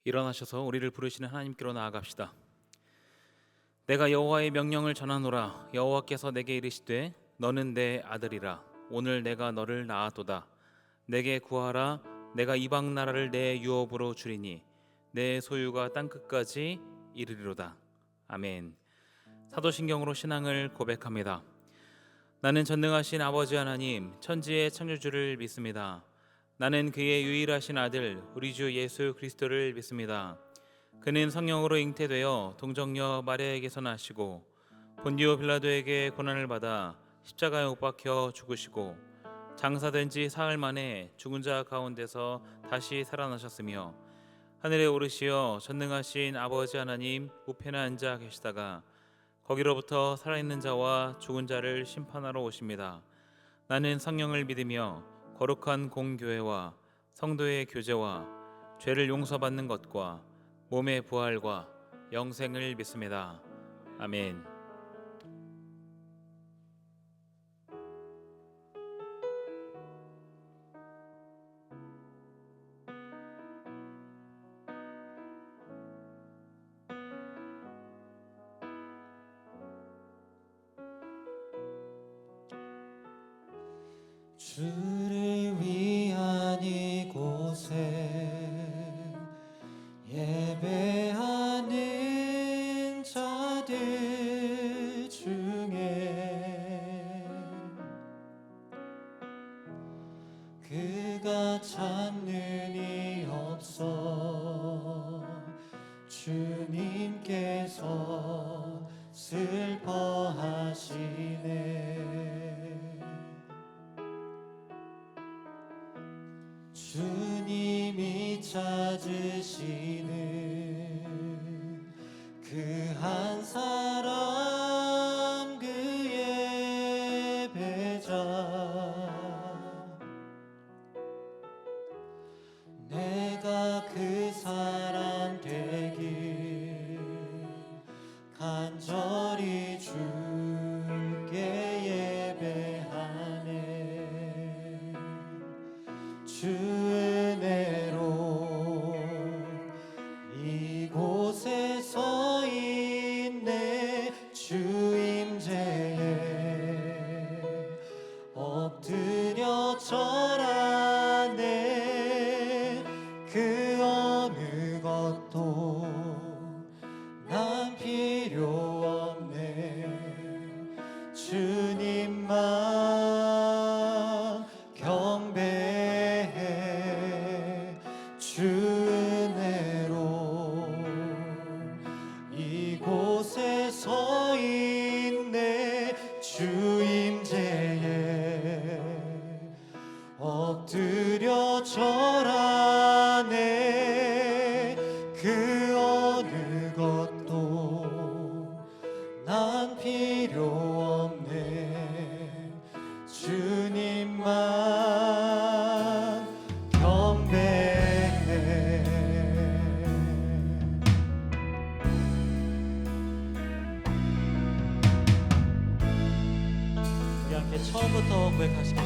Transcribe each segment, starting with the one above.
일어나셔서 우리를 부르시는 하나님께로 나아갑시다. 내가 여호와의 명령을 전하노라. 여호와께서 내게 이르시되 너는 내 아들이라. 오늘 내가 너를 낳았도다. 내게 구하라. 내가 이방 나라를 내 유업으로 주리니 내 소유가 땅 끝까지 이르리로다. 아멘. 사도신경으로 신앙을 고백합니다. 나는 전능하신 아버지 하나님, 천지의 창조주를 믿습니다. 나는 그의 유일하신 아들 우리 주 예수 그리스도를 믿습니다. 그는 성령으로 잉태되어 동정녀 마리아에게서 나시고 본디오 빌라도에게 고난을 받아 십자가에 못 박혀 죽으시고 장사된 지 사흘 만에 죽은 자 가운데서 다시 살아나셨으며 하늘에 오르시어 전능하신 아버지 하나님 우편에 앉아 계시다가 거기로부터 살아있는 자와 죽은 자를 심판하러 오십니다. 나는 성령을 믿으며 거룩한 공교회와 성도의 교제와 죄를 용서받는 것과 몸의 부활과 영생을 믿습니다. 아멘. 주를 위한 이곳에 예배하는 자들 중에 그가 찾는 이 없어 주님께서 슬퍼하시네. 주님이 찾으시는 그 한 사람 그의 배자 내가 그 사람 되길 간절히 주께 예배하네. 주 은혜로 이곳에 서 있네. 주 임재에 엎드려 절하네. 그 어느 것도 난 필요 없네. 주님만 경배해. 주 은혜로 이곳에 서 있네. 주 임재에 엎드려 절하네. 그 어느 것도 난 필요 없네. 주님만 경배해. 우리 함께 처음부터 고백하시겠습니다.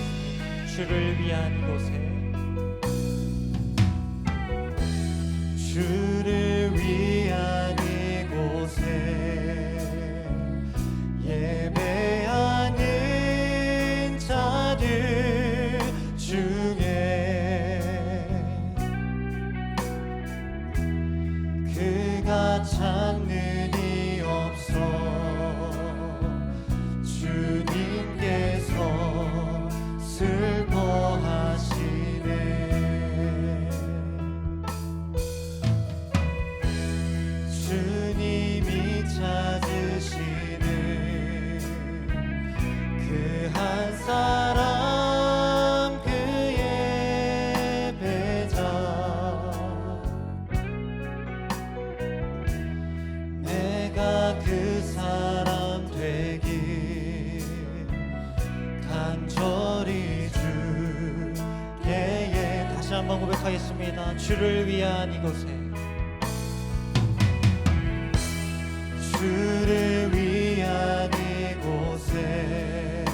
주를 위한 곳에 주를 위한 이곳에 예배하는 자들 중에 그가 찾는 이 없어 주님께서 슬퍼하시네. 주님이 찾으시는 그 한 사람 그의 배자 내가 그 사람 되길 간절히 주께 다시 한번 고백하겠습니다. 주를 위한 이곳에 주를 위한 이곳에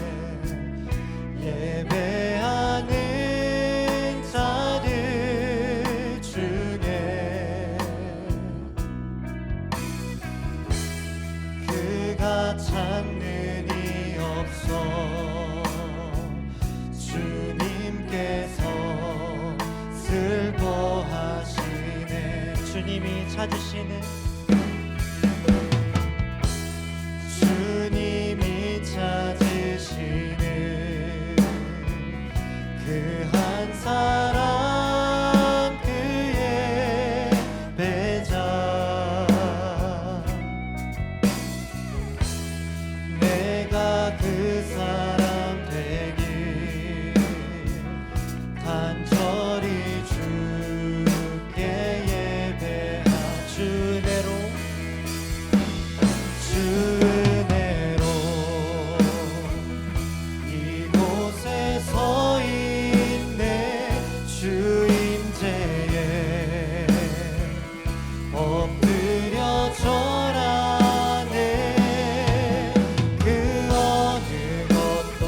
예배하는 자들 중에 찾으시는 주님이 찾으시는 그 한 사람 그의 배자 내가 그 사람 되길 간절히 주께 예배하 주 은혜로 이곳에 서 있네 주 임재에 엎드려 절하네 그 어느 것도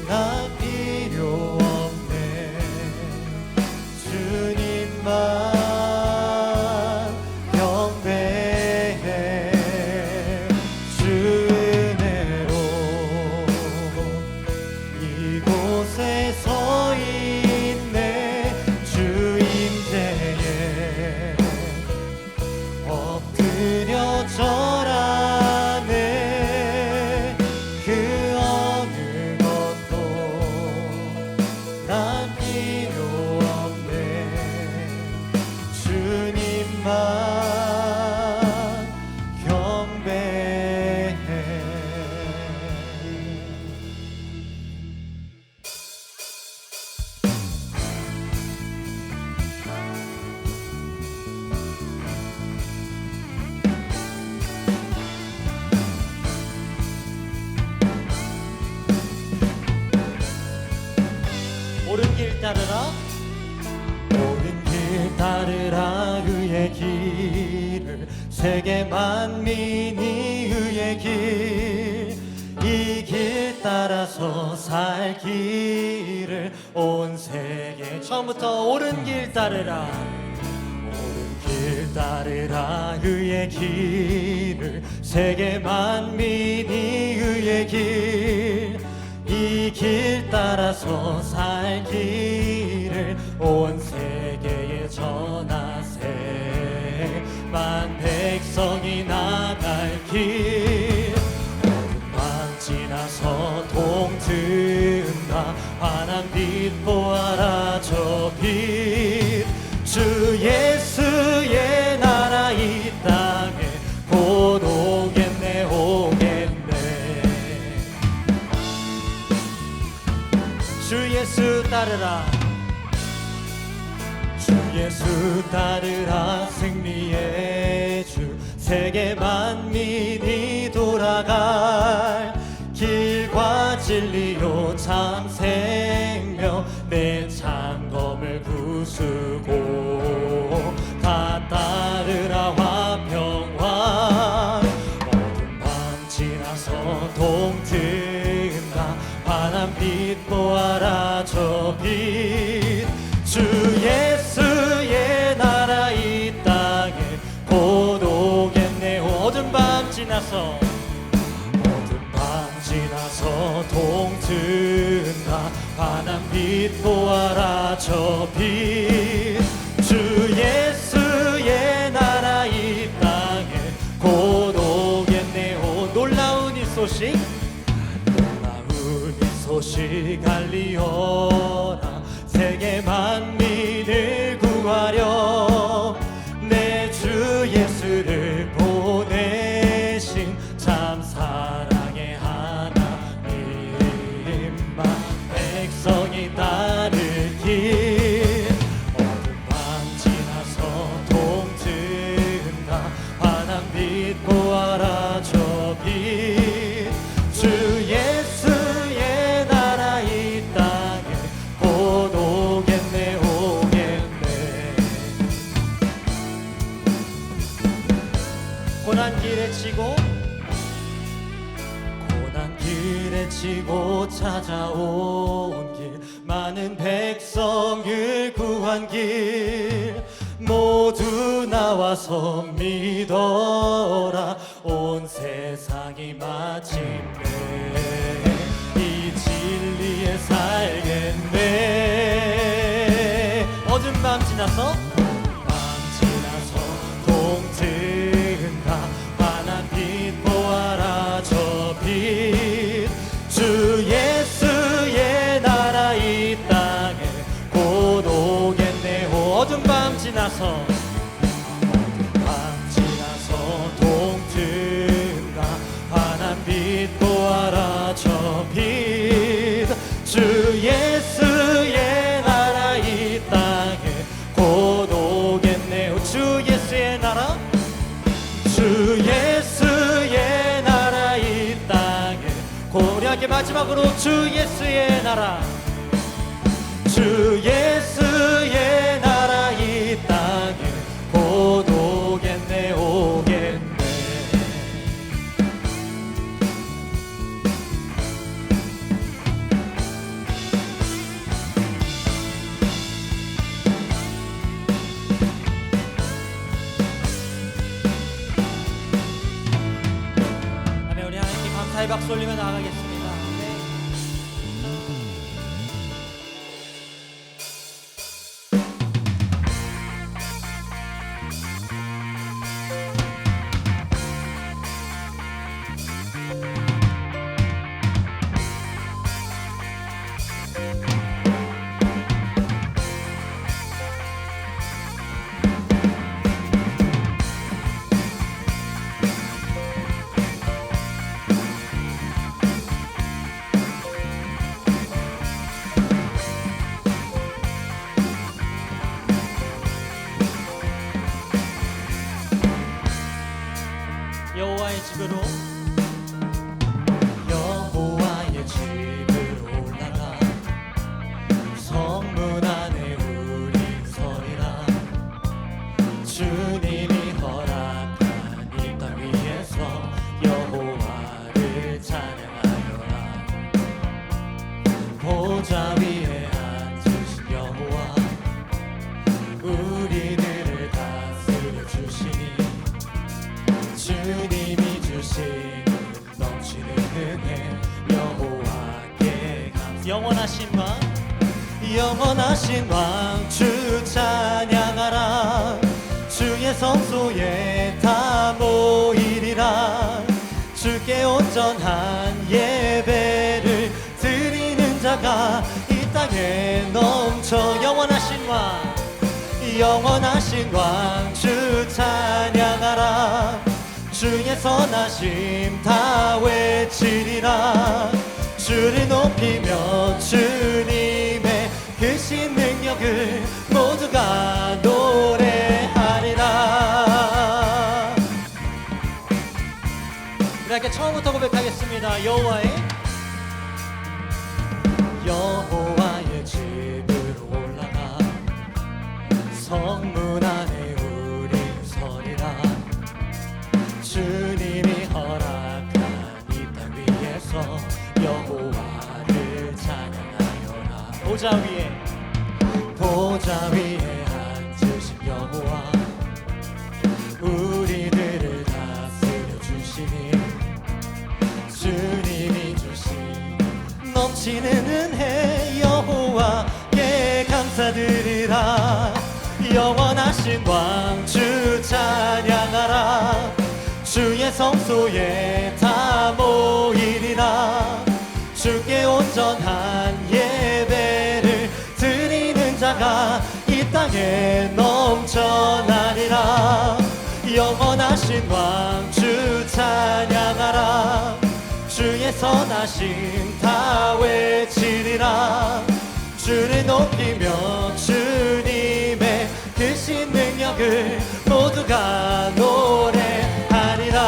난 필요 없네 주님만 경배해 주 은혜로 이곳에 서 있네 주 임재에 엎드려 절하네 그 어느 것도 난 필요 없네 주님만 경배해 옳은 길 따르라 옳은 길 따르라 그의 길을 세계 만민이 그의 길 이 길 따라서 살 길을 온 세계 처음부터 옳은 길 따르라 옳은 길 따르라 그의 길을 세계 만민이 그의 길 이 길 따라서 살 길을 온 세계에 전하세 만 백성이 나갈 길 어둠 밤 지나서 동튼다 환한 빛 보아라 저 빛 주 예수의 나라 이 땅에 곧 오겠네 오겠네 주 예수 따르라 주 예수 따르라 승리의 주 세계 만민이 돌아갈 길과 진리요 참 생명 내 창검을 부수고 다 따르라 화평왕 어둠 밤 지나서 동튼다 환한 빛 보아라 저 빛 주 예수의 나라 이 땅에 곧 오겠네 어둠 밤 지나서 동튼다 환한 빛 보아라 저 빛 주 예수의 나라 이 땅에 곧 오겠네 놀라운 이 소식 놀라운 이 소식 알리어라 세계 만민을 구하려 내 주 예수를 보내신 참 사랑의 하나님만 백성이 따를 길 어둠 밤 지나서 동튼다 환한 빛 보아라 저 빛 주 예수의 나라 이 땅에 곧 오겠네 오겠네 고난 길에 치고 고난 길에 치고 찾아온 길 많은 백성을 구한 길 모두 나와서 믿어라 온 세상이 마침내 이 진리에 살겠네 어둠 밤 지나서 밤 지나서 지나서 동튼가 환한 빛 보아라 저 빛 주 예수의 나라 이 땅에 곧 오겠네요. 주 예수의 나라 주 예수의 나라 이 땅에 고려하게 마지막으로 주 예수의 나라 주 예수의 나라 이 땅에 곧 오겠네 오겠네. 아멘. 우리 하나님께 감사의 박수 올리며 나아가겠습니다. 여호와의 집으로 여호와의 집으로 올라가 성문 안에 우리 서리라. 주님이 허락한 이 땅 위에서 여호와를 찬양하여라. 보좌 위에 앉으신 여호와 우리들을 다스려 주시니 주님이 주신 넘치는 은혜 여호와께 감사. 영원하신 왕 주 찬양하라. 주의 성소에 다 모이리라. 주께 온전한 예배를 드리는 자가 이 땅에 넘쳐. 영원하신 왕 주 찬양하라. 주의 선하심 다 외치리라. 주를 높이며 주님의 크신 능력을 모두가 노래하리라. 우리에게 처음부터 고백하겠습니다. 여호와의 집으로 올라가 성문 안에 우리 서리라. 주님이 허락한 이 땅 위에서 여호와를 찬양하여라. 보좌 위에 앉으신 여호와 우리들을 다스려 주시니 주님이 주신 넘치는 은혜 여호와께 감사드리라. 영원하신 왕 주 찬양하라. 주의 성소에 다 모이리라. 주께 온전한 예배를 드리는 자가 이 땅에 넘쳐나리라. 영원하신 왕 주 찬양하라. 주의 선하심 다 외치리라. 주를 높이며 주님의 크신 능력을 모두가 노래하리라.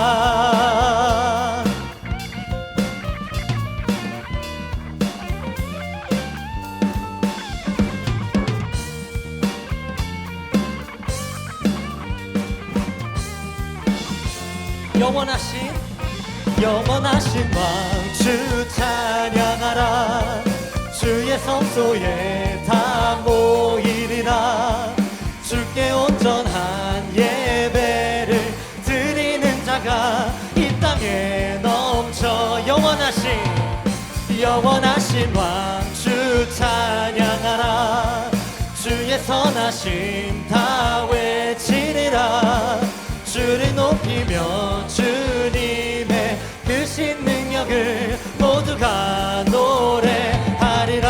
영원하신 왕 주 찬양하라. 주의 성소에 다 모이리라. 주께 온전한 예배를 드리는 자가 이 땅에 넘쳐. 영원하신 왕 주 찬양하라. 주의 선하심 다 외치리라. 주를 높이며 주님의 크신 능력을 모두가 노래하리라.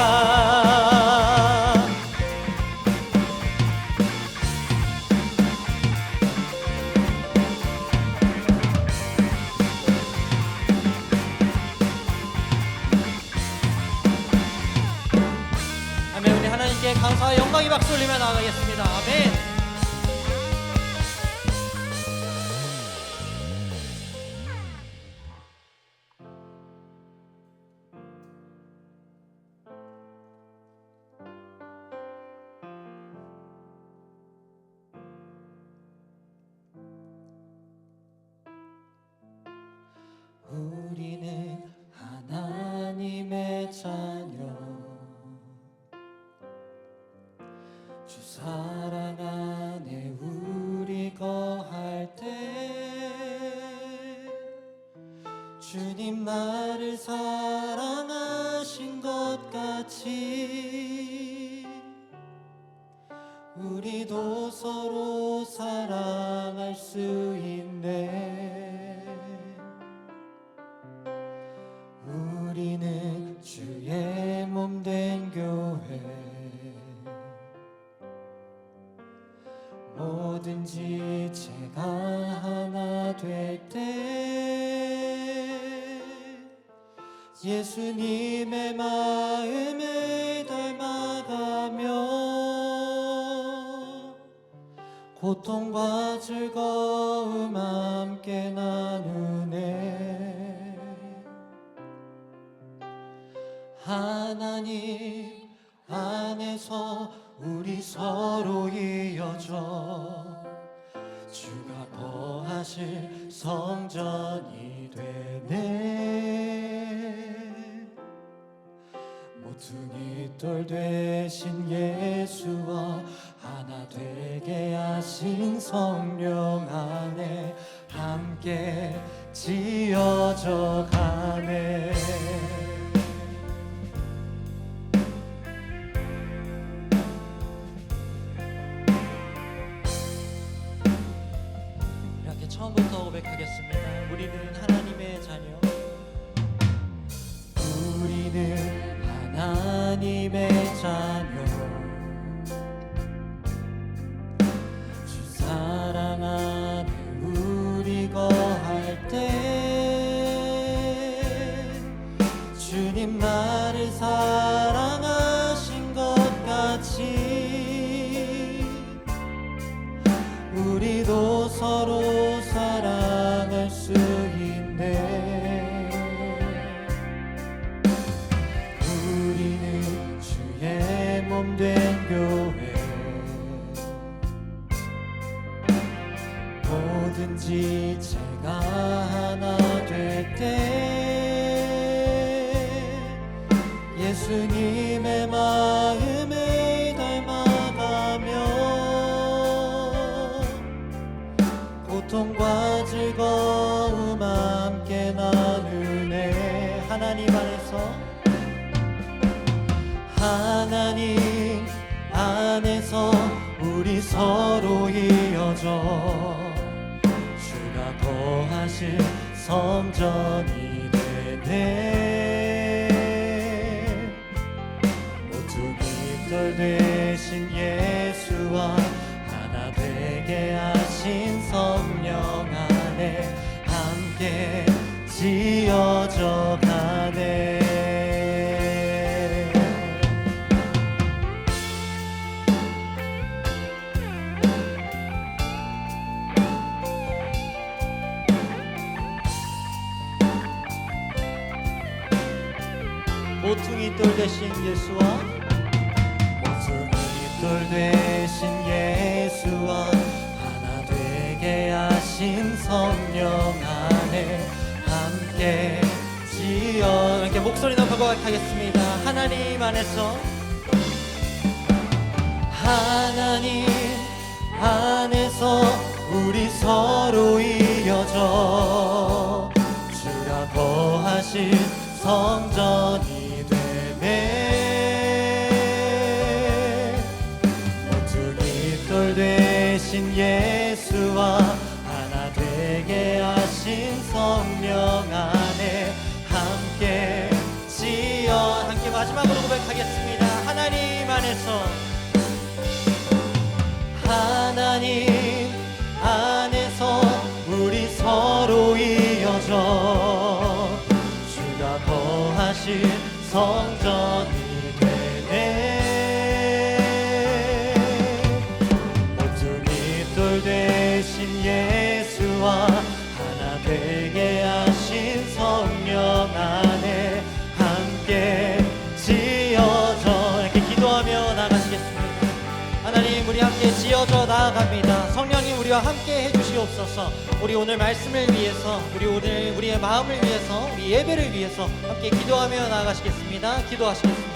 주님 나를 사랑하신 것 같이 우리도 서로 사랑할 수 있네. 우리는 주의 몸 된 교회, 뭐든지 제가 하나 될 때 예수님의 마음을 닮아가며 고통과 즐거움 함께 나누네. 하나님 안에서 우리 서로 이어져 주가 거하실 성전이 되네. 모퉁이 돌 되신 예수와 하나 되게 하신 성령 안에 함께 지어져 가네. 처음부터 고백하겠습니다. 우리는 하나님의 자녀. 우리는 하나님의 자녀. 주 사랑 안에 우리 거할 때 주님 나를 사랑하신 것 같이 우리도 서로 사랑할 수 있네. 우리는 주의 몸 된 교회, 뭐든지 제가 하나 될 때 예수님의 마음을 닮아가며 고통과 즐거움 함께 나누네. 하나님 안에서 하나님 안에서 우리 서로 이어져 주가 거하실 성전이 되네. 모퉁이 돌 되신 예수와 하나 되게 하신 성령 안에 함께 지어져 가네. 모퉁이 돌 되신 예수와 모퉁이 돌 되신 예수와 하나 되게 하신 성령 안에 함께 지어. 이렇게 목소리 높여 고백하겠습니다. 하나님 안에서 하나님 안에서 우리 서로 이어져 주가 거하실 성전이 되네. 모퉁이 돌 되신 예수와 하나 되게 하신 성령 안에 함께 지어. 함께 마지막으로 고백하겠습니다. 하나님 안에서 하나님 안에서 우리 서로 이어져 주가 거하실 성전이 되네. 모퉁이 돌 되신 예수와 하나 되게 하신 성령 안에 함께 지어져. 이렇게 기도하며 나가시겠습니다. 하나님, 우리 함께 지어져 나아갑니다. 성령님, 우리와 함께 해주시옵소서. 우리 오늘 말씀을 위해서, 우리의 마음을 위해서, 우리 예배를 위해서 함께 기도하며 나아가시겠습니다. 기도하시겠습니다.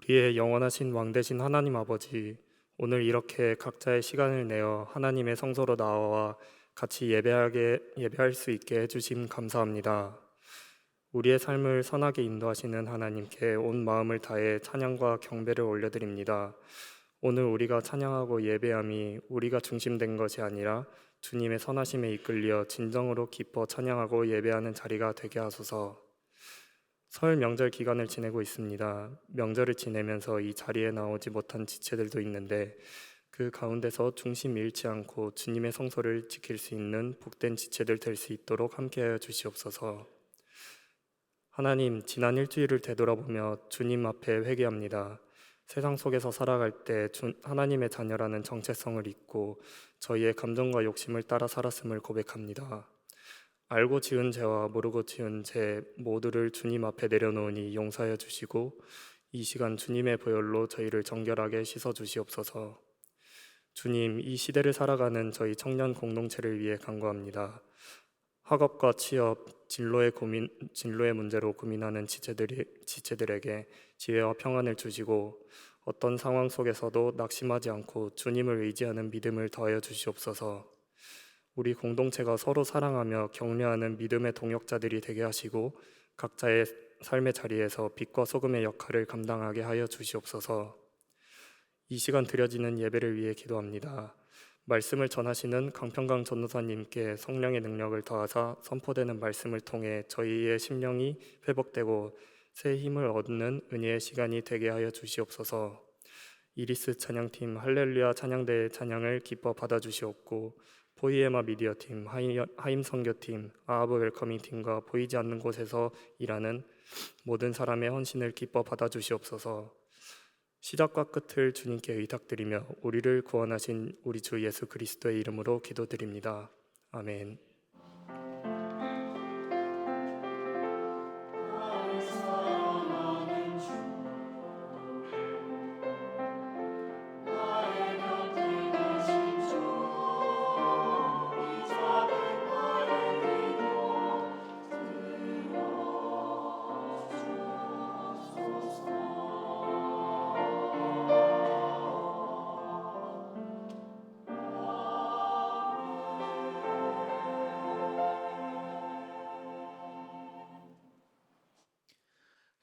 우리의 영원하신 왕 되신 하나님 아버지, 오늘 이렇게 각자의 시간을 내어 하나님의 성소로 나와 같이 예배할 수 있게 해주심 감사합니다. 우리의 삶을 선하게 인도하시는 하나님께 온 마음을 다해 찬양과 경배를 올려드립니다. 오늘 우리가 찬양하고 예배함이 우리가 중심된 것이 아니라 주님의 선하심에 이끌려 진정으로 기뻐 찬양하고 예배하는 자리가 되게 하소서. 설 명절 기간을 지내고 있습니다. 명절을 지내면서 이 자리에 나오지 못한 지체들도 있는데 그 가운데서 중심 잃지 않고 주님의 성소를 지킬 수 있는 복된 지체들 될 수 있도록 함께하여 주시옵소서. 하나님, 지난 일주일을 되돌아보며 주님 앞에 회개합니다. 세상 속에서 살아갈 때 하나님의 자녀라는 정체성을 잊고 저희의 감정과 욕심을 따라 살았음을 고백합니다. 알고 지은 죄와 모르고 지은 죄 모두를 주님 앞에 내려놓으니 용서하여 주시고 이 시간 주님의 보혈로 저희를 정결하게 씻어 주시옵소서. 주님, 이 시대를 살아가는 저희 청년 공동체를 위해 간구합니다. 학업과 취업, 진로의 문제로 고민하는 지체들에게 지혜와 평안을 주시고 어떤 상황 속에서도 낙심하지 않고 주님을 의지하는 믿음을 더하여 주시옵소서. 우리 공동체가 서로 사랑하며 격려하는 믿음의 동역자들이 되게 하시고 각자의 삶의 자리에서 빛과 소금의 역할을 감당하게 하여 주시옵소서. 이 시간 드려지는 예배를 위해 기도합니다. 말씀을 전하시는 강평강 전도사님께 성령의 능력을 더하사 선포되는 말씀을 통해 저희의 심령이 회복되고 새 힘을 얻는 은혜의 시간이 되게 하여 주시옵소서. 이리스 찬양팀 할렐루야 찬양대의 찬양을 기뻐 받아주시옵고 포이에마 미디어팀, 하임 선교팀, 아하브 웰커밍팀과 보이지 않는 곳에서 일하는 모든 사람의 헌신을 기뻐 받아주시옵소서. 시작과 끝을 주님께 의탁드리며 우리를 구원하신 우리 주 예수 그리스도의 이름으로 기도드립니다. 아멘.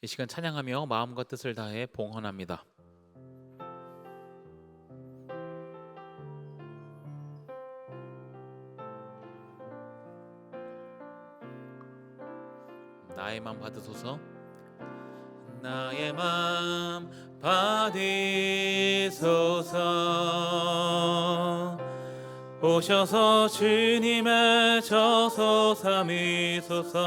이 시간 찬양하며 마음과 뜻을 다해 봉헌합니다. 나의 맘 받으소서. 나의 맘 받으소서. 오셔서 주님의 저소 삼으소서.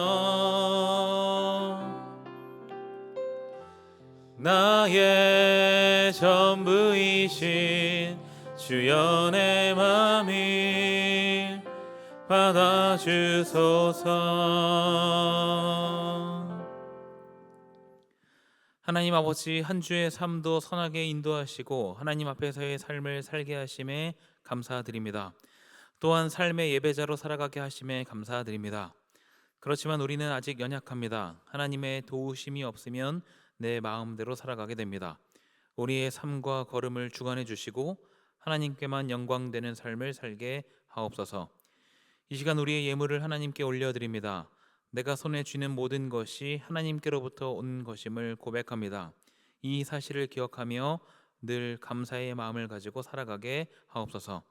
나의 전부이신 주여 내 맘을 받아주소서. 하나님 아버지, 한 주의 삶도 선하게 인도하시고 하나님 앞에서의 삶을 살게 하심에 감사드립니다. 또한 삶의 예배자로 살아가게 하심에 감사드립니다. 그렇지만 우리는 아직 연약합니다. 하나님의 도우심이 없으면 내 마음대로 살아가게 됩니다. 우리의 삶과 걸음을 주관해 주시고 하나님께만 영광되는 삶을 살게 하옵소서. 이 시간 우리의 예물을 하나님께 올려드립니다. 내가 손에 쥐는 모든 것이 하나님께로부터 온 것임을 고백합니다. 이 사실을 기억하며 늘 감사의 마음을 가지고 살아가게 하옵소서.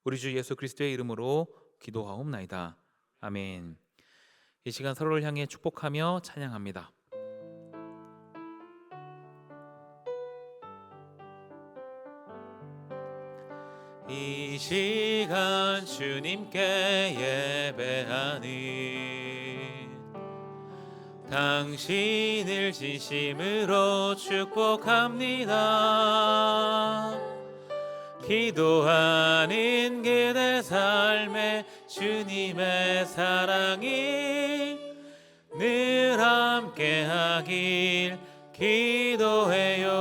우리 주 예수 그리스도의 이름으로 기도하옵나이다. 아멘. 이 시간 서로를 향해 축복하며 찬양합니다. 이 시간 주님께 예배하니 당신을 진심으로 축복합니다. 기도하는 그대 삶에 주님의 사랑이 늘 함께하길 기도해요.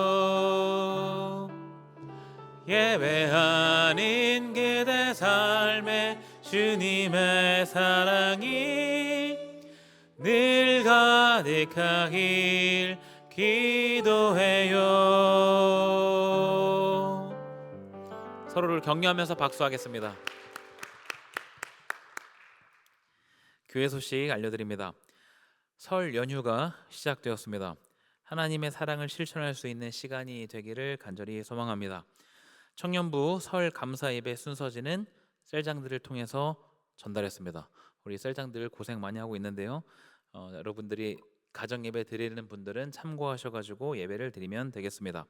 예배하는 그대 삶에 주님의 사랑이 늘 가득하길 기도해요. 서로를 격려하면서 박수하겠습니다. 교회 소식 알려드립니다. 설 연휴가 시작되었습니다. 하나님의 사랑을 실천할 수 있는 시간이 되기를 간절히 소망합니다. 청년부 설 감사 예배 순서지는 셀장들을 통해서 전달했습니다. 우리 셀장들 고생 많이 하고 있는데요. 여러분들이 가정 예배 드리는 분들은 참고하셔가지고 예배를 드리면 되겠습니다.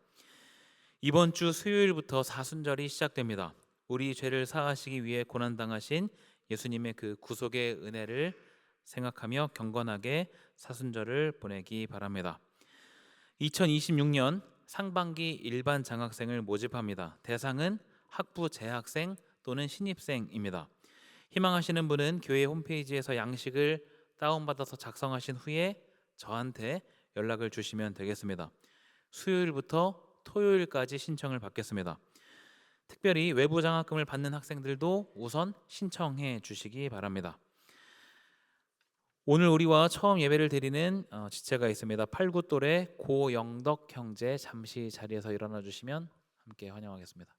이번 주 수요일부터 사순절이 시작됩니다. 우리 죄를 사하시기 위해 고난당하신 예수님의 그 구속의 은혜를 생각하며 경건하게 사순절을 보내기 바랍니다. 2026년 상반기 일반 장학생을 모집합니다. 대상은 학부 재학생 또는 신입생입니다. 희망하시는 분은 교회 홈페이지에서 양식을 다운받아서 작성하신 후에 저한테 연락을 주시면 되겠습니다. 수요일부터 토요일까지 신청을 받겠습니다. 특별히 외부 장학금을 받는 학생들도 우선 신청해 주시기 바랍니다. 오늘 우리와 처음 예배를 드리는 지체가 있습니다. 8구 또래 고영덕 형제 잠시 자리에서 일어나 주시면 함께 환영하겠습니다.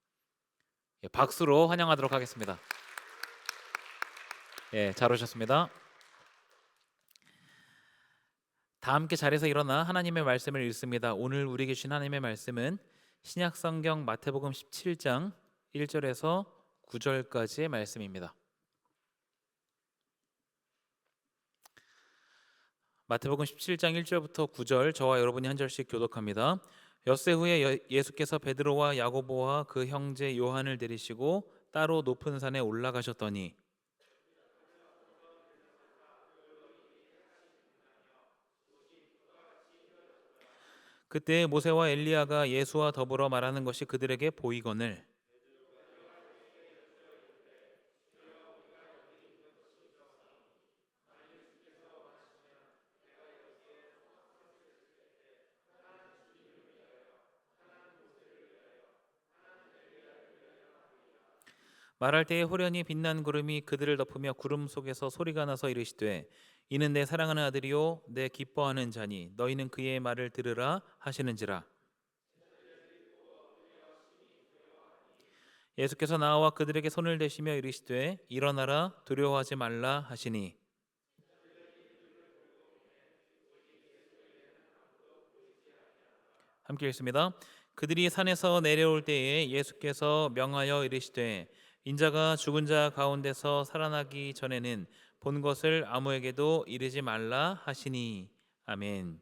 박수로 환영하도록 하겠습니다. 잘 오셨습니다. 다 함께 자리에서 일어나 하나님의 말씀을 읽습니다. 오늘 우리에게 주신 하나님의 말씀은 신약성경 마태복음 17장 1절에서 9절까지의 말씀입니다. 마태복음 17장 1절부터 9절 저와 여러분이 한 절씩 교독합니다. 엿새 후에 예수께서 베드로와 야고보와 그 형제 요한을 데리시고 따로 높은 산에 올라가셨더니 그때 모세와 엘리야가 예수와 더불어 말하는 것이 그들에게 보이거늘 말할 때에 호련히 빛난 구름이 그들을 덮으며 구름 속에서 소리가 나서 이르시되 이는 내 사랑하는 아들이요 내 기뻐하는 자니 너희는 그의 말을 들으라 하시는지라. 예수께서 나와 그들에게 손을 대시며 이르시되 일어나라 두려워하지 말라 하시니 함께 읽습니다. 그들이 산에서 내려올 때에 예수께서 명하여 이르시되 인자가 죽은 자 가운데서 살아나기 전에는 본 것을 아무에게도 이르지 말라 하시니 아멘.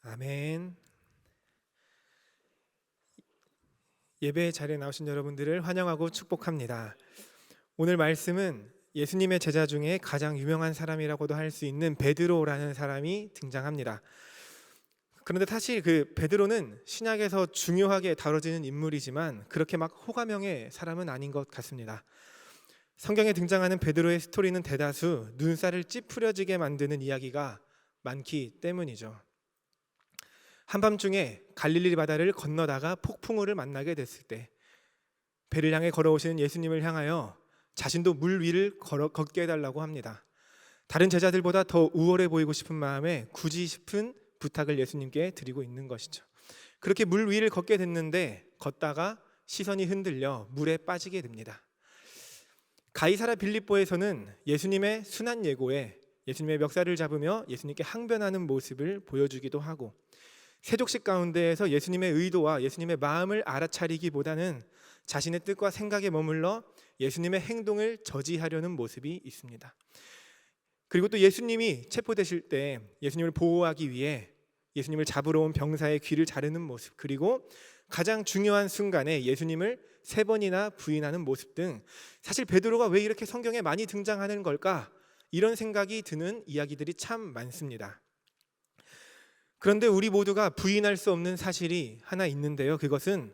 아멘. 예배 자리에 나오신 여러분들을 환영하고 축복합니다. 오늘 말씀은 예수님의 제자 중에 가장 유명한 사람이라고도 할 수 있는 베드로라는 사람이 등장합니다. 그런데 사실 그 베드로는 신약에서 중요하게 다뤄지는 인물이지만 그렇게 막 호감형의 사람은 아닌 것 같습니다. 성경에 등장하는 베드로의 스토리는 대다수 눈살을 찌푸려지게 만드는 이야기가 많기 때문이죠. 한밤중에 갈릴리 바다를 건너다가 폭풍우를 만나게 됐을 때 배를 향해 걸어오시는 예수님을 향하여 자신도 물 위를 걷게 해달라고 합니다. 다른 제자들보다 더 우월해 보이고 싶은 마음에 굳이 싶은 부탁을 예수님께 드리고 있는 것이죠. 그렇게 물 위를 걷게 됐는데 걷다가 시선이 흔들려 물에 빠지게 됩니다. 가이사라 빌립보에서는 예수님의 순한 예고에 예수님의 멱살을 잡으며 예수님께 항변하는 모습을 보여주기도 하고, 세족식 가운데에서 예수님의 의도와 예수님의 마음을 알아차리기보다는 자신의 뜻과 생각에 머물러 예수님의 행동을 저지하려는 모습이 있습니다. 그리고 또 예수님이 체포되실 때 예수님을 보호하기 위해 예수님을 잡으러 온 병사의 귀를 자르는 모습, 그리고 가장 중요한 순간에 예수님을 3번이나 부인하는 모습 등, 사실 베드로가 왜 이렇게 성경에 많이 등장하는 걸까? 이런 생각이 드는 이야기들이 참 많습니다. 그런데 우리 모두가 부인할 수 없는 사실이 하나 있는데요. 그것은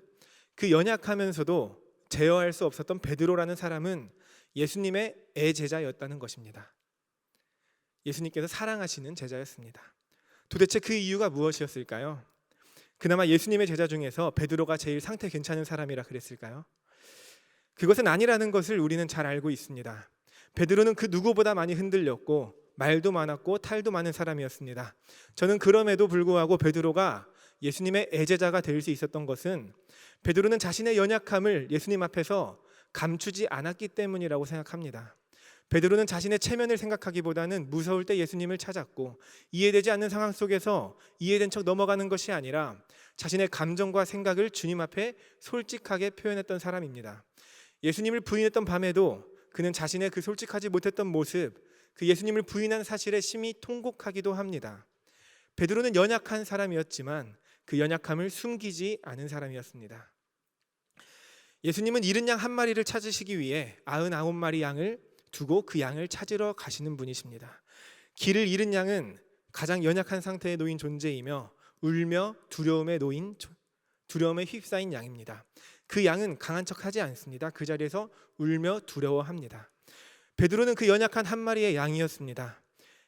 그 연약하면서도 제어할 수 없었던 베드로라는 사람은 예수님의 애제자였다는 것입니다. 예수님께서 사랑하시는 제자였습니다. 도대체 그 이유가 무엇이었을까요? 그나마 예수님의 제자 중에서 베드로가 제일 상태 괜찮은 사람이라 그랬을까요? 그것은 아니라는 것을 우리는 잘 알고 있습니다. 베드로는 그 누구보다 많이 흔들렸고 말도 많았고 탈도 많은 사람이었습니다. 저는 그럼에도 불구하고 베드로가 예수님의 애제자가 될 수 있었던 것은 베드로는 자신의 연약함을 예수님 앞에서 감추지 않았기 때문이라고 생각합니다. 베드로는 자신의 체면을 생각하기보다는 무서울 때 예수님을 찾았고, 이해되지 않는 상황 속에서 이해된 척 넘어가는 것이 아니라 자신의 감정과 생각을 주님 앞에 솔직하게 표현했던 사람입니다. 예수님을 부인했던 밤에도 그는 자신의 그 솔직하지 못했던 모습, 그 예수님을 부인한 사실에 심히 통곡하기도 합니다. 베드로는 연약한 사람이었지만 그 연약함을 숨기지 않은 사람이었습니다. 예수님은 잃은 양 한 마리를 찾으시기 위해 99마리 양을 두고 그 양을 찾으러 가시는 분이십니다. 길을 잃은 양은 가장 연약한 상태에 놓인 존재이며 울며 두려움에 휩싸인 양입니다. 그 양은 강한 척하지 않습니다. 그 자리에서 울며 두려워합니다. 베드로는 그 연약한 한 마리의 양이었습니다.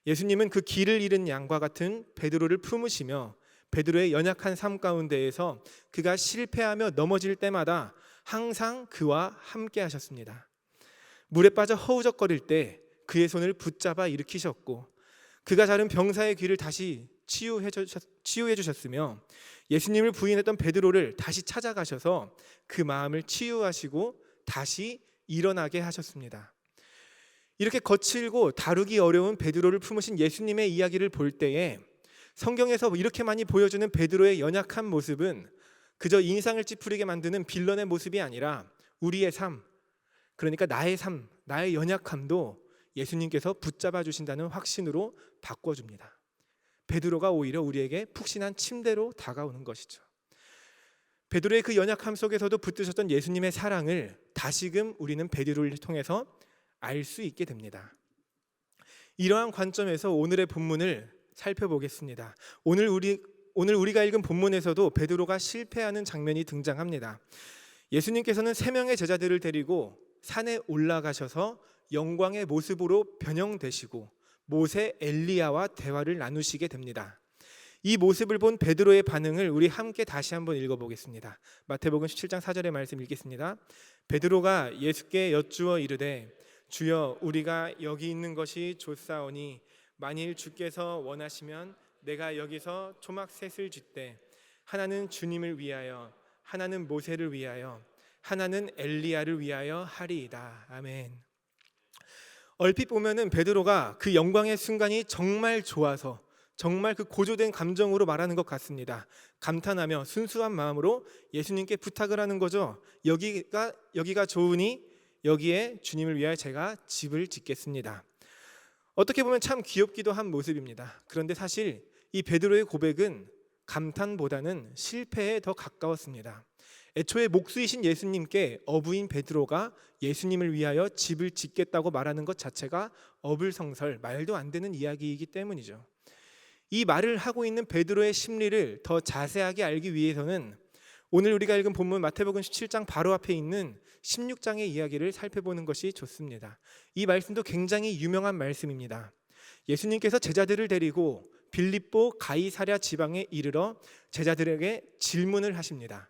예수님은 그 길을 잃은 양과 같은 베드로를 품으시며 베드로의 연약한 삶 가운데에서 그가 실패하며 넘어질 때마다 항상 그와 함께 하셨습니다. 물에 빠져 허우적거릴 때 그의 손을 붙잡아 일으키셨고, 그가 자른 병사의 귀를 다시 치유해 주셨으며, 예수님을 부인했던 베드로를 다시 찾아가셔서 그 마음을 치유하시고 다시 일어나게 하셨습니다. 이렇게 거칠고 다루기 어려운 베드로를 품으신 예수님의 이야기를 볼 때에 성경에서 이렇게 많이 보여주는 베드로의 연약한 모습은 그저 인상을 찌푸리게 만드는 빌런의 모습이 아니라 우리의 삶, 그러니까 나의 삶, 나의 연약함도 예수님께서 붙잡아 주신다는 확신으로 바꿔줍니다. 베드로가 오히려 우리에게 푹신한 침대로 다가오는 것이죠. 베드로의 그 연약함 속에서도 붙드셨던 예수님의 사랑을 다시금 우리는 베드로를 통해서 알 수 있게 됩니다. 이러한 관점에서 오늘의 본문을 살펴보겠습니다. 오늘 우리가 읽은 본문에서도 베드로가 실패하는 장면이 등장합니다. 예수님께서는 3명의 제자들을 데리고 산에 올라가셔서 영광의 모습으로 변형되시고 모세 엘리야와 대화를 나누시게 됩니다. 이 모습을 본 베드로의 반응을 우리 함께 다시 한번 읽어보겠습니다. 마태복음 17장 4절의 말씀 읽겠습니다. 베드로가 예수께 여쭈어 이르되 주여, 우리가 여기 있는 것이 좋사오니 만일 주께서 원하시면 내가 여기서 초막셋을 쥐되 하나는 주님을 위하여, 하나는 모세를 위하여, 하나는 엘리야를 위하여 하리이다. 아멘. 얼핏 보면은 베드로가 그 영광의 순간이 정말 좋아서 정말 그 고조된 감정으로 말하는 것 같습니다. 감탄하며 순수한 마음으로 예수님께 부탁을 하는 거죠. 여기가 좋으니 여기에 주님을 위하여 제가 집을 짓겠습니다. 어떻게 보면 참 귀엽기도 한 모습입니다. 그런데 사실 이 베드로의 고백은 감탄보다는 실패에 더 가까웠습니다. 애초에 목수이신 예수님께 어부인 베드로가 예수님을 위하여 집을 짓겠다고 말하는 것 자체가 어불성설, 말도 안 되는 이야기이기 때문이죠. 이 말을 하고 있는 베드로의 심리를 더 자세하게 알기 위해서는 오늘 우리가 읽은 본문 마태복음 17장 바로 앞에 있는 16장의 이야기를 살펴보는 것이 좋습니다. 이 말씀도 굉장히 유명한 말씀입니다. 예수님께서 제자들을 데리고 빌립보 가이사랴 지방에 이르러 제자들에게 질문을 하십니다.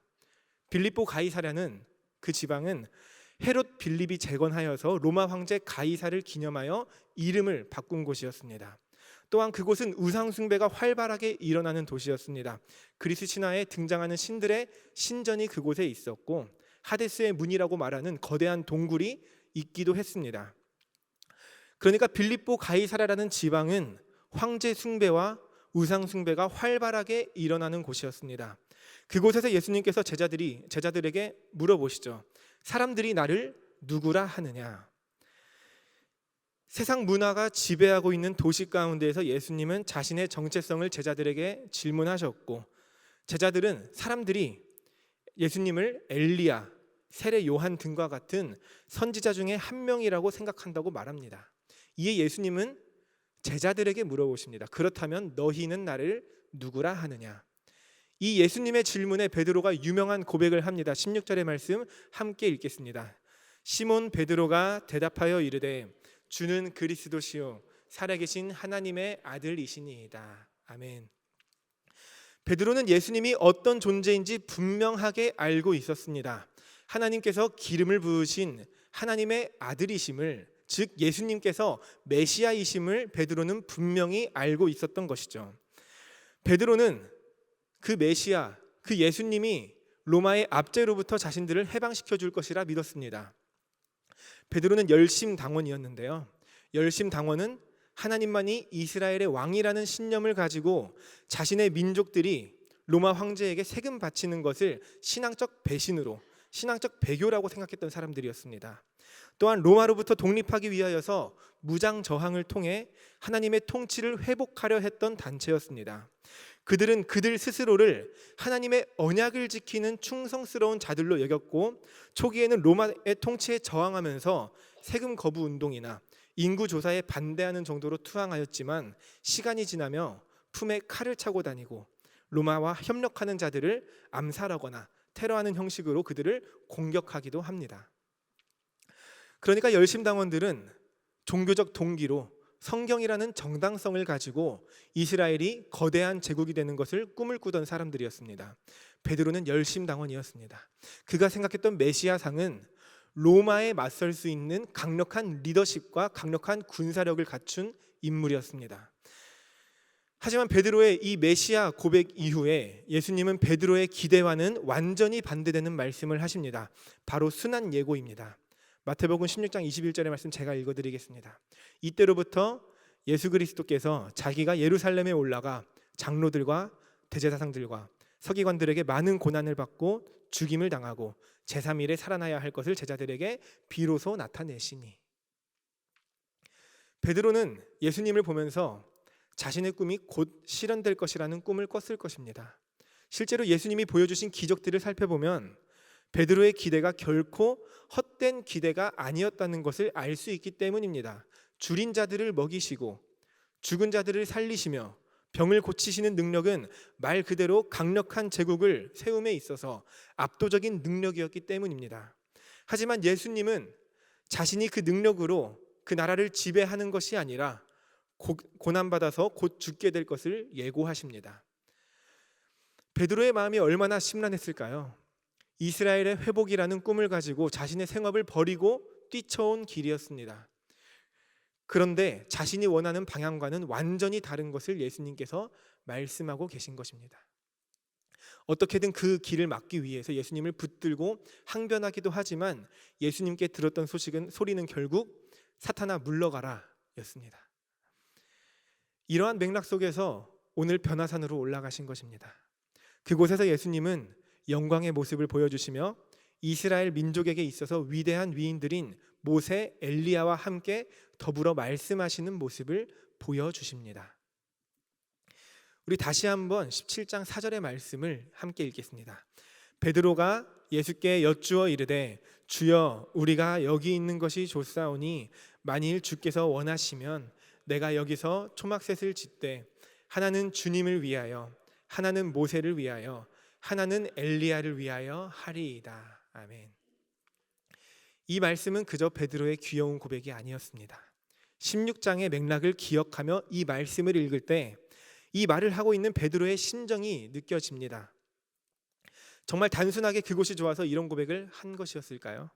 빌립보 가이사랴는, 그 지방은 헤롯 빌립이 재건하여서 로마 황제 가이사를 기념하여 이름을 바꾼 곳이었습니다. 또한 그곳은 우상 숭배가 활발하게 일어나는 도시였습니다. 그리스 신화에 등장하는 신들의 신전이 그곳에 있었고 하데스의 문이라고 말하는 거대한 동굴이 있기도 했습니다. 그러니까 빌립보 가이사랴라는 지방은 황제 숭배와 우상 숭배가 활발하게 일어나는 곳이었습니다. 그곳에서 예수님께서 제자들에게 물어보시죠. 사람들이 나를 누구라 하느냐? 세상 문화가 지배하고 있는 도시 가운데에서 예수님은 자신의 정체성을 제자들에게 질문하셨고, 제자들은 사람들이 예수님을 엘리야, 세례 요한 등과 같은 선지자 중에 한 명이라고 생각한다고 말합니다. 이에 예수님은 제자들에게 물어보십니다. 그렇다면 너희는 나를 누구라 하느냐? 이 예수님의 질문에 베드로가 유명한 고백을 합니다. 16절의 말씀 함께 읽겠습니다. 시몬 베드로가 대답하여 이르되 주는 그리스도시요 살아계신 하나님의 아들이시니이다. 아멘. 베드로는 예수님이 어떤 존재인지 분명하게 알고 있었습니다. 하나님께서 기름을 부으신 하나님의 아들이심을, 즉 예수님께서 메시아이심을 베드로는 분명히 알고 있었던 것이죠. 베드로는 그 메시아, 그 예수님이 로마의 압제로부터 자신들을 해방시켜 줄 것이라 믿었습니다. 베드로는 열심당원이었는데요. 열심당원은 하나님만이 이스라엘의 왕이라는 신념을 가지고 자신의 민족들이 로마 황제에게 세금 바치는 것을 신앙적 배신으로, 신앙적 배교라고 생각했던 사람들이었습니다. 또한 로마로부터 독립하기 위하여서 무장 저항을 통해 하나님의 통치를 회복하려 했던 단체였습니다. 그들은 그들 스스로를 하나님의 언약을 지키는 충성스러운 자들로 여겼고, 초기에는 로마의 통치에 저항하면서 세금 거부 운동이나 인구 조사에 반대하는 정도로 투항하였지만 시간이 지나며 품에 칼을 차고 다니고 로마와 협력하는 자들을 암살하거나 테러하는 형식으로 그들을 공격하기도 합니다. 그러니까 열심당원들은 종교적 동기로 성경이라는 정당성을 가지고 이스라엘이 거대한 제국이 되는 것을 꿈을 꾸던 사람들이었습니다. 베드로는 열심당원이었습니다. 그가 생각했던 메시아상은 로마에 맞설 수 있는 강력한 리더십과 강력한 군사력을 갖춘 인물이었습니다. 하지만 베드로의 이 메시아 고백 이후에 예수님은 베드로의 기대와는 완전히 반대되는 말씀을 하십니다. 바로 순환 예고입니다. 마태복음 16장 21절의 말씀 제가 읽어드리겠습니다. 이때로부터 예수 그리스도께서 자기가 예루살렘에 올라가 장로들과 대제사장들과 서기관들에게 많은 고난을 받고 죽임을 당하고 제3일에 살아나야 할 것을 제자들에게 비로소 나타내시니. 베드로는 예수님을 보면서 자신의 꿈이 곧 실현될 것이라는 꿈을 꿨을 것입니다. 실제로 예수님이 보여주신 기적들을 살펴보면 베드로의 기대가 결코 헛된 기대가 아니었다는 것을 알 수 있기 때문입니다. 줄인 자들을 먹이시고 죽은 자들을 살리시며 병을 고치시는 능력은 말 그대로 강력한 제국을 세움에 있어서 압도적인 능력이었기 때문입니다. 하지만 예수님은 자신이 그 능력으로 그 나라를 지배하는 것이 아니라 고난받아서 곧 죽게 될 것을 예고하십니다. 베드로의 마음이 얼마나 심란했을까요? 이스라엘의 회복이라는 꿈을 가지고 자신의 생업을 버리고 뛰쳐온 길이었습니다. 그런데 자신이 원하는 방향과는 완전히 다른 것을 예수님께서 말씀하고 계신 것입니다. 어떻게든 그 길을 막기 위해서 예수님을 붙들고 항변하기도 하지만 예수님께 들었던 소리는 결국 사탄아 물러가라 였습니다. 이러한 맥락 속에서 오늘 변화산으로 올라가신 것입니다. 그곳에서 예수님은 영광의 모습을 보여주시며 이스라엘 민족에게 있어서 위대한 위인들인 모세, 엘리야와 함께 더불어 말씀하시는 모습을 보여주십니다. 우리 다시 한번 17장 4절의 말씀을 함께 읽겠습니다. 베드로가 예수께 여쭈어 이르되 주여 우리가 여기 있는 것이 좋사오니 만일 주께서 원하시면 내가 여기서 초막셋을 짓되 하나는 주님을 위하여 하나는 모세를 위하여 하나는 엘리야를 위하여 하리이다. 아멘. 이 말씀은 그저 베드로의 귀여운 고백이 아니었습니다. 16장의 맥락을 기억하며 이 말씀을 읽을 때 이 말을 하고 있는 베드로의 심정이 느껴집니다. 정말 단순하게 그곳이 좋아서 이런 고백을 한 것이었을까요?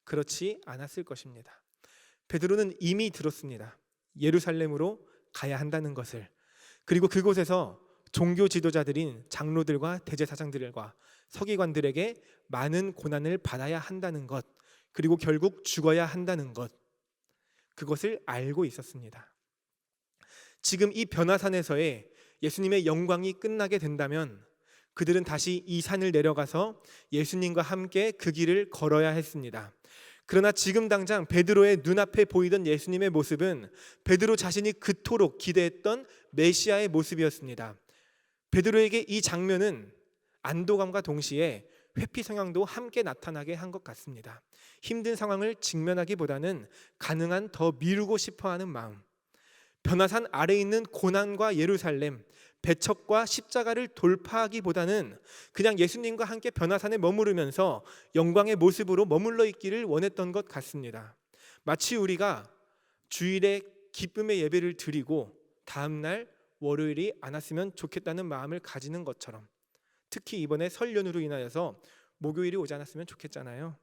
그렇지 않았을 것입니다. 베드로는 이미 들었습니다. 예루살렘으로 가야 한다는 것을. 그리고 그곳에서 종교 지도자들인 장로들과 대제사장들과 서기관들에게 많은 고난을 받아야 한다는 것, 그리고 결국 죽어야 한다는 것, 그것을 알고 있었습니다. 지금 이 변화산에서의 예수님의 영광이 끝나게 된다면 그들은 다시 이 산을 내려가서 예수님과 함께 그 길을 걸어야 했습니다. 그러나 지금 당장 베드로의 눈앞에 보이던 예수님의 모습은 베드로 자신이 그토록 기대했던 메시아의 모습이었습니다. 베드로에게 이 장면은 안도감과 동시에 회피 성향도 함께 나타나게 한 것 같습니다. 힘든 상황을 직면하기보다는 가능한 더 미루고 싶어하는 마음, 변화산 아래에 있는 고난과 예루살렘, 배척과 십자가를 돌파하기보다는 그냥 예수님과 함께 변화산에 머무르면서 영광의 모습으로 머물러 있기를 원했던 것 같습니다. 마치 우리가 주일에 기쁨의 예배를 드리고 다음날 월요일이 안 왔으면 좋겠다는 마음을 가지는 것처럼, 특히 이번에 설 연휴로 인하여서 목요일이 오지 않았으면 좋겠잖아요.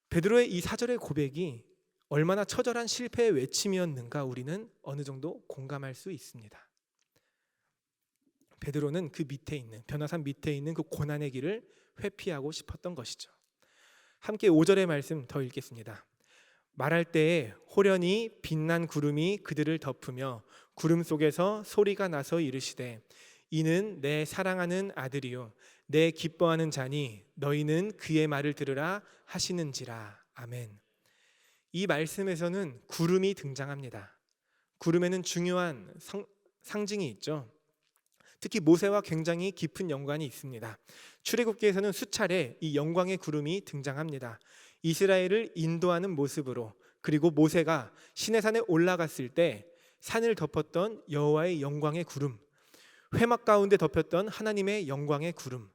베드로의 이 4절의 고백이 얼마나 처절한 실패의 외침이었는가 우리는 어느 정도 공감할 수 있습니다. 베드로는 그 밑에 있는, 변화산 밑에 있는 그 고난의 길을 회피하고 싶었던 것이죠. 함께 5절의 말씀 더 읽겠습니다. 말할 때에 호련히 빛난 구름이 그들을 덮으며 구름 속에서 소리가 나서 이르시되 이는 내 사랑하는 아들이요 내 기뻐하는 자니 너희는 그의 말을 들으라 하시는지라. 아멘. 이 말씀에서는 구름이 등장합니다. 구름에는 중요한 상징이 있죠. 특히 모세와 굉장히 깊은 연관이 있습니다. 출애굽기에서는 수차례 이 영광의 구름이 등장합니다. 이스라엘을 인도하는 모습으로, 그리고 모세가 시내산에 올라갔을 때 산을 덮었던 여호와의 영광의 구름, 회막 가운데 덮였던 하나님의 영광의 구름,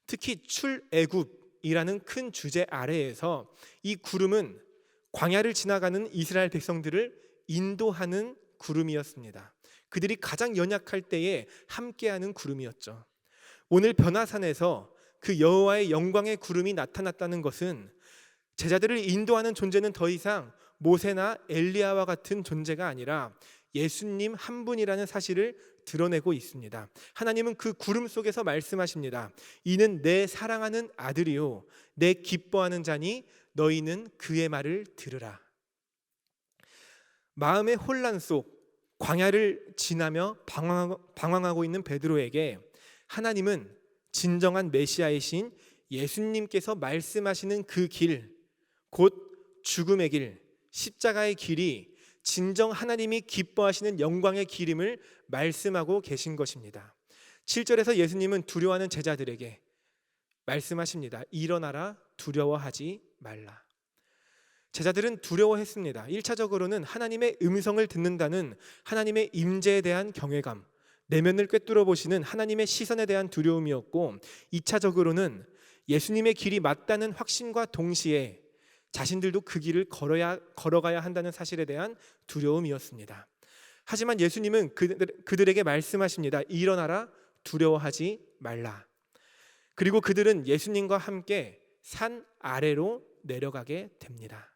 특히 출애굽이라는 큰 주제 아래에서 이 구름은 광야를 지나가는 이스라엘 백성들을 인도하는 구름이었습니다. 그들이 가장 연약할 때에 함께하는 구름이었죠. 오늘 변화산에서 그 여호와의 영광의 구름이 나타났다는 것은 제자들을 인도하는 존재는 더 이상 모세나 엘리야와 같은 존재가 아니라 예수님 한 분이라는 사실을 드러내고 있습니다. 하나님은 그 구름 속에서 말씀하십니다. 이는 내 사랑하는 아들이요 내 기뻐하는 자니 너희는 그의 말을 들으라. 마음의 혼란 속 광야를 지나며 방황하고 있는 베드로에게 하나님은 진정한 메시아이신 예수님께서 말씀하시는 그 길, 곧 죽음의 길, 십자가의 길이 진정 하나님이 기뻐하시는 영광의 길임을 말씀하고 계신 것입니다. 7절에서 예수님은 두려워하는 제자들에게 말씀하십니다. 일어나라, 두려워하지 말라. 제자들은 두려워했습니다. 1차적으로는 하나님의 음성을 듣는다는 하나님의 임재에 대한 경외감, 내면을 꿰뚫어 보시는 하나님의 시선에 대한 두려움이었고, 2차적으로는 예수님의 길이 맞다는 확신과 동시에 자신들도 그 길을 걸어가야 한다는 사실에 대한 두려움이었습니다. 하지만 예수님은 그들에게 말씀하십니다. 일어나라, 두려워하지 말라. 그리고 그들은 예수님과 함께 산 아래로 내려가게 됩니다.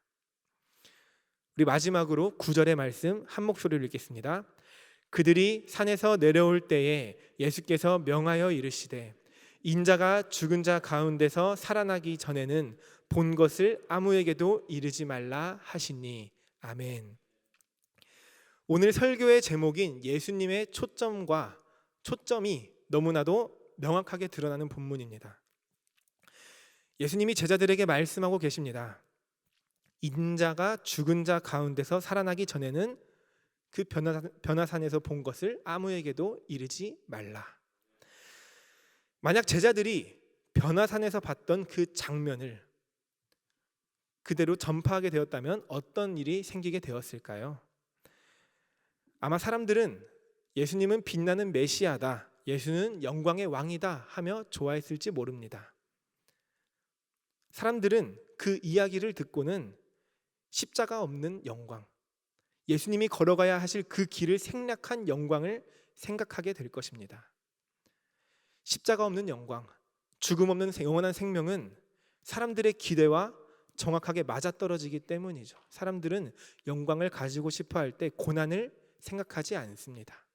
우리 마지막으로 9절의 말씀 한 목소리로 읽겠습니다. 그들이 산에서 내려올 때에 예수께서 명하여 이르시되 인자가 죽은 자 가운데서 살아나기 전에는 본 것을 아무에게도 이르지 말라 하시니. 아멘. 오늘 설교의 제목인 예수님의 초점이 너무나도 명확하게 드러나는 본문입니다. 예수님이 제자들에게 말씀하고 계십니다. 인자가 죽은 자 가운데서 살아나기 전에는 그 변화산에서 본 것을 아무에게도 이르지 말라. 만약 제자들이 변화산에서 봤던 그 장면을 그대로 전파하게 되었다면 어떤 일이 생기게 되었을까요? 아마 사람들은 예수님은 빛나는 메시아다, 예수는 영광의 왕이다 하며 좋아했을지 모릅니다. 사람들은 그 이야기를 듣고는 십자가 없는 영광, 예수님이 걸어가야 하실 그 길을 생략한 영광을 생각하게 될 것입니다. 십자가 없는 영광, 죽음 없는 영원한 생명은 사람들의 기대와 정확하게 맞아떨어지기 때문이죠. 사람들은 영광을 가지고 싶어 할 때 고난을 생각하지 않습니다.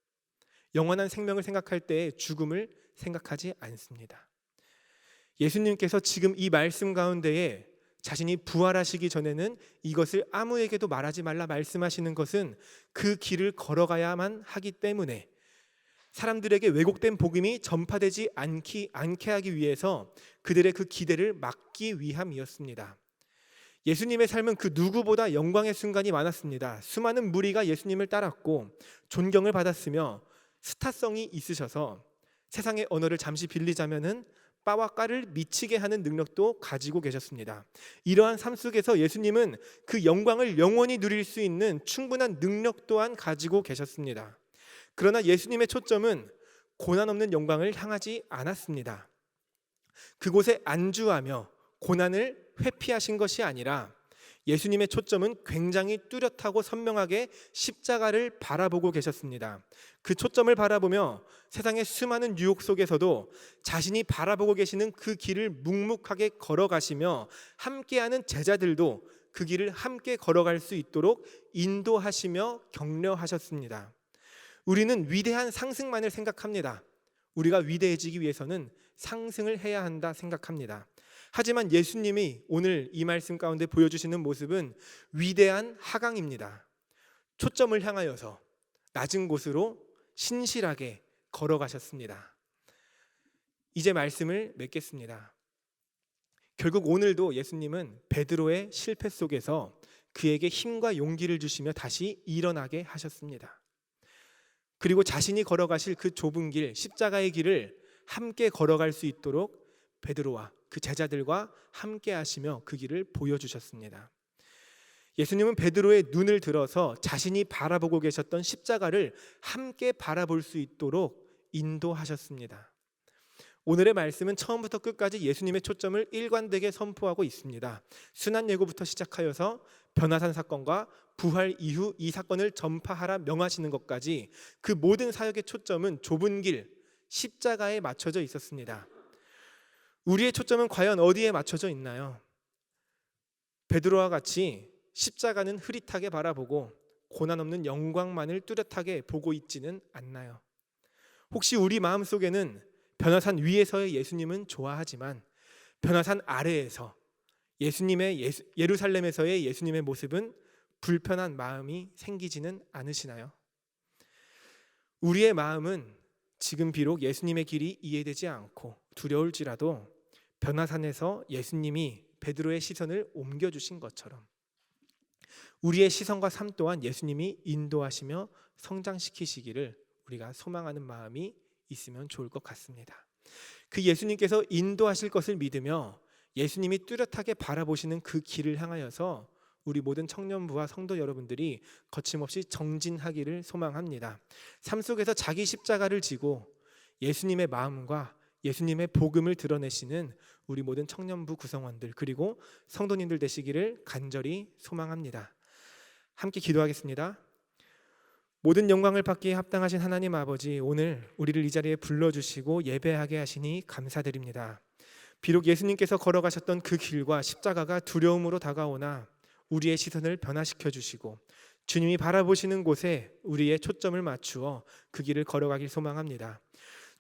영원한 생명을 생각할 때 죽음을 생각하지 않습니다. 예수님께서 지금 이 말씀 가운데에 자신이 부활하시기 전에는 이것을 아무에게도 말하지 말라 말씀하시는 것은 그 길을 걸어가야만 하기 때문에 사람들에게 왜곡된 복음이 전파되지 않게 하기 위해서 그들의 그 기대를 막기 위함이었습니다. 예수님의 삶은 그 누구보다 영광의 순간이 많았습니다. 수많은 무리가 예수님을 따랐고 존경을 받았으며 스타성이 있으셔서 세상의 언어를 잠시 빌리자면은 빠와 까를 미치게 하는 능력도 가지고 계셨습니다. 이러한 삶 속에서 예수님은 그 영광을 영원히 누릴 수 있는 충분한 능력 또한 가지고 계셨습니다. 그러나 예수님의 초점은 고난 없는 영광을 향하지 않았습니다. 그곳에 안주하며 고난을 회피하신 것이 아니라 예수님의 초점은 굉장히 뚜렷하고 선명하게 십자가를 바라보고 계셨습니다. 그 초점을 바라보며 세상의 수많은 유혹 속에서도 자신이 바라보고 계시는 그 길을 묵묵하게 걸어가시며 함께하는 제자들도 그 길을 함께 걸어갈 수 있도록 인도하시며 격려하셨습니다. 우리는 위대한 상승만을 생각합니다. 우리가 위대해지기 위해서는 상승을 해야 한다 생각합니다. 하지만 예수님이 오늘 이 말씀 가운데 보여주시는 모습은 위대한 하강입니다. 초점을 향하여서 낮은 곳으로 신실하게 걸어가셨습니다. 이제 말씀을 맺겠습니다. 결국 오늘도 예수님은 베드로의 실패 속에서 그에게 힘과 용기를 주시며 다시 일어나게 하셨습니다. 그리고 자신이 걸어가실 그 좁은 길, 십자가의 길을 함께 걸어갈 수 있도록 베드로와 그 제자들과 함께 하시며 그 길을 보여주셨습니다. 예수님은 베드로의 눈을 들어서 자신이 바라보고 계셨던 십자가를 함께 바라볼 수 있도록 인도하셨습니다. 오늘의 말씀은 처음부터 끝까지 예수님의 초점을 일관되게 선포하고 있습니다. 순환예고부터 시작하여서 변화산 사건과 부활 이후 이 사건을 전파하라 명하시는 것까지 그 모든 사역의 초점은 좁은 길, 십자가에 맞춰져 있었습니다. 우리의 초점은 과연 어디에 맞춰져 있나요? 베드로와 같이 십자가는 흐릿하게 바라보고 고난 없는 영광만을 뚜렷하게 보고 있지는 않나요? 혹시 우리 마음속에는 변화산 위에서의 예수님은 좋아하지만 변화산 아래에서 예루살렘에서의 예수님의 모습은 불편한 마음이 생기지는 않으시나요? 우리의 마음은 지금 비록 예수님의 길이 이해되지 않고 두려울지라도 변화산에서 예수님이 베드로의 시선을 옮겨주신 것처럼 우리의 시선과 삶 또한 예수님이 인도하시며 성장시키시기를 우리가 소망하는 마음이 있으면 좋을 것 같습니다. 그 예수님께서 인도하실 것을 믿으며 예수님이 뚜렷하게 바라보시는 그 길을 향하여서 우리 모든 청년부와 성도 여러분들이 거침없이 정진하기를 소망합니다. 삶 속에서 자기 십자가를 지고 예수님의 마음과 예수님의 복음을 드러내시는 우리 모든 청년부 구성원들 그리고 성도님들 되시기를 간절히 소망합니다. 함께 기도하겠습니다. 모든 영광을 받기에 합당하신 하나님 아버지, 오늘 우리를 이 자리에 불러주시고 예배하게 하시니 감사드립니다. 비록 예수님께서 걸어가셨던 그 길과 십자가가 두려움으로 다가오나 우리의 시선을 변화시켜 주시고 주님이 바라보시는 곳에 우리의 초점을 맞추어 그 길을 걸어가길 소망합니다.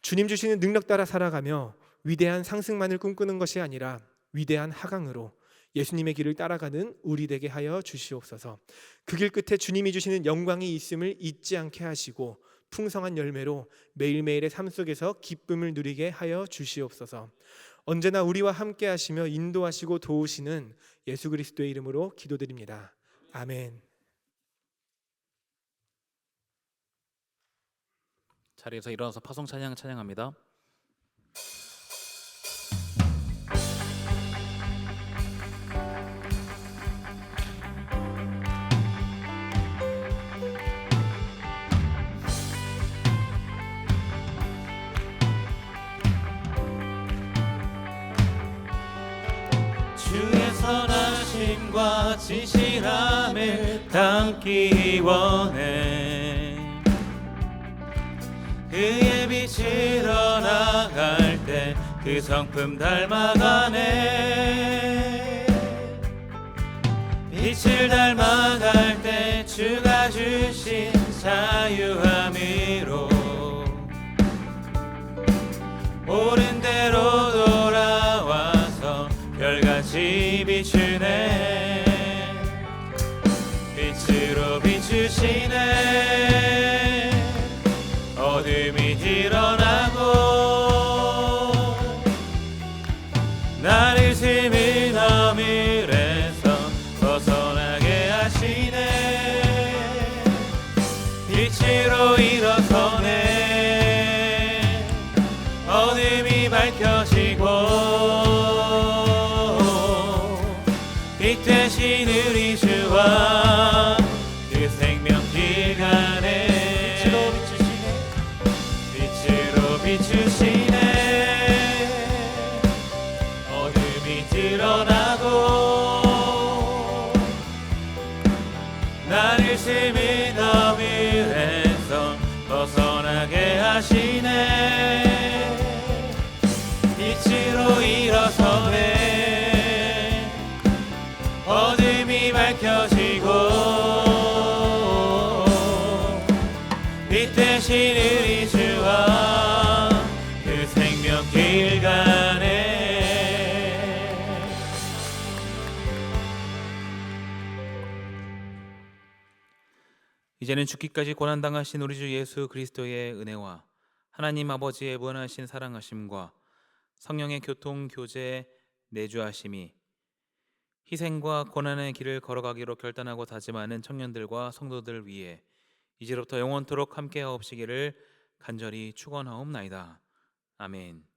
주님 주시는 능력 따라 살아가며 위대한 상승만을 꿈꾸는 것이 아니라 위대한 하강으로 예수님의 길을 따라가는 우리 되게 하여 주시옵소서. 그 길 끝에 주님이 주시는 영광이 있음을 잊지 않게 하시고 풍성한 열매로 매일매일의 삶 속에서 기쁨을 누리게 하여 주시옵소서. 언제나 우리와 함께 하시며 인도하시고 도우시는 예수 그리스도의 이름으로 기도드립니다. 아멘. 자리에서 일어나서 파송 찬양 찬양합니다. 주의 선하심과 진실함을 담기 원해. 그의 빛으로 나갈 때 그 성품 닮아가네. 빛을 닮아갈 때 주가 주신 자유함으로 옳은 대로 돌아와서 별같이 비추네. 빛으로 비추시네. 어둠이 드러나고 나를 숨은 어물에서 벗어나게 하시네. 빛으로 일어서네. 어둠이 밝혀지고 빛 되신 우리 주와 그 생명길 가네. 빛으로 비추시네. 어둠이 드러나고 나를 숨은 어물에서 벗어나게 하시네. 빛으로 일어서네. 어둠이 밝혀지고 빛 되신 우리 주와 그 생명길 가네. 이제는 죽기까지 고난당하신 우리 주 예수 그리스도의 은혜와 하나님 아버지의 무한하신 사랑하심과 성령의 교통 교제 내주하심이 희생과 고난의 길을 걸어가기로 결단하고 다짐하는 청년들과 성도들 위해 이제로부터 영원토록 함께하옵시기를 간절히 축원하옵나이다. 아멘.